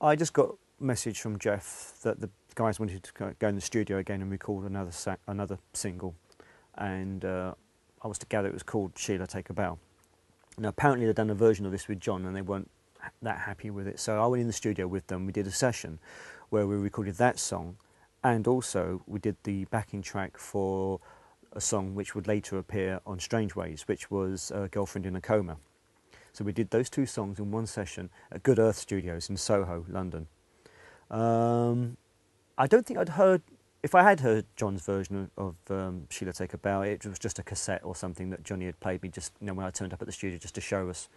I just got a message from Jeff that the guys wanted to go in the studio again and record another single, and I was to gather it was called Sheila, Take a Bow. Now apparently they'd done a version of this with John and they weren't that happy with it, so I went in the studio with them. We did a session where we recorded that song, and also we did the backing track for a song which would later appear on Strangeways, which was Girlfriend in a Coma. So we did those two songs in one session at Good Earth Studios in Soho, London. I don't think I'd heard, if I had heard John's version of Sheila, Take a Bow, it was just a cassette or something that Johnny had played me just, you know, when I turned up at the studio just to show us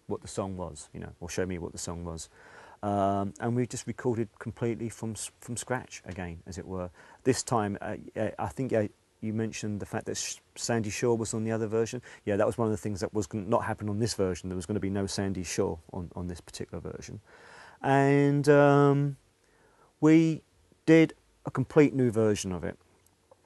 what the song was, you know, or show me what the song was. And we just recorded completely from scratch again, as it were. This time, I think you mentioned the fact that Sandy Shaw was on the other version. Yeah, that was one of the things that was going to not happen on this version. There was going to be no Sandy Shaw on this particular version. And we did a complete new version of it.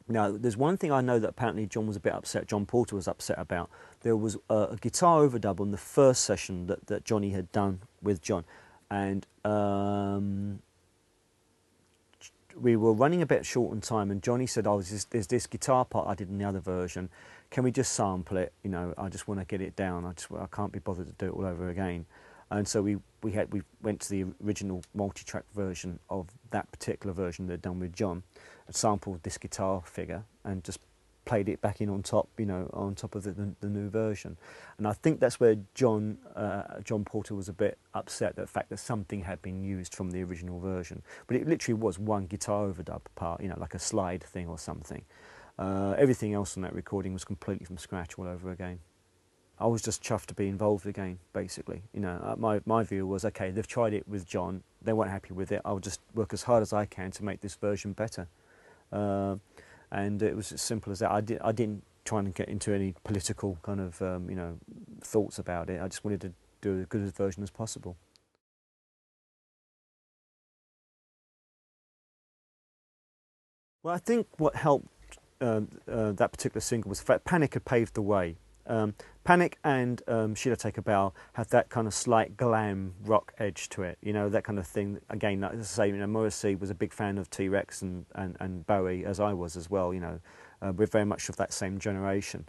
Now, there's one thing I know that apparently John was a bit upset, John Porter was upset about. There was a guitar overdub on the first session that Johnny had done with John. And we were running a bit short on time, and Johnny said, oh, there's this guitar part I did in the other version. Can we just sample it? You know, I just want to get it down. I can't be bothered to do it all over again. And so we went to the original multi-track version of that particular version they'd done with John, and sampled this guitar figure and just played it back in on top, you know, on top of the new version. And I think that's where John Porter was a bit upset at the fact that something had been used from the original version. But it literally was one guitar overdub part, you know, like a slide thing or something. Everything else on that recording was completely from scratch all over again. I was just chuffed to be involved again, basically. You know, my view was, okay, they've tried it with John, they weren't happy with it, I'll just work as hard as I can to make this version better. And it was as simple as that. I didn't try and get into any political kind of, you know, thoughts about it. I just wanted to do as good a version as possible. Well, I think what helped that particular single was the fact Panic had paved the way. Panic and Sheila, Take a Bow had that kind of slight glam rock edge to it, you know, that kind of thing. Again, as I say, you know, Morrissey was a big fan of T-Rex and Bowie, as I was as well, you know. We're very much of that same generation.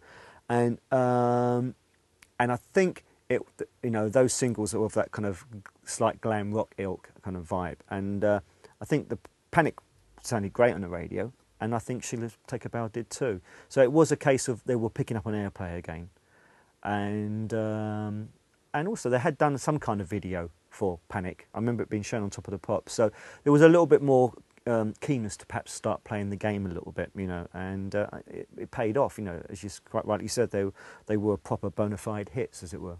And I think, you know, those singles are of that kind of slight glam rock ilk kind of vibe. And I think the Panic sounded great on the radio, and I think Sheila, Take a Bow did too. So it was a case of they were picking up on airplay again. And also they had done some kind of video for Panic. I remember it being shown on Top of the Pops. So there was a little bit more keenness to perhaps start playing the game a little bit, you know, and it paid off, you know, as you quite rightly said, they were proper bona fide hits, as it were.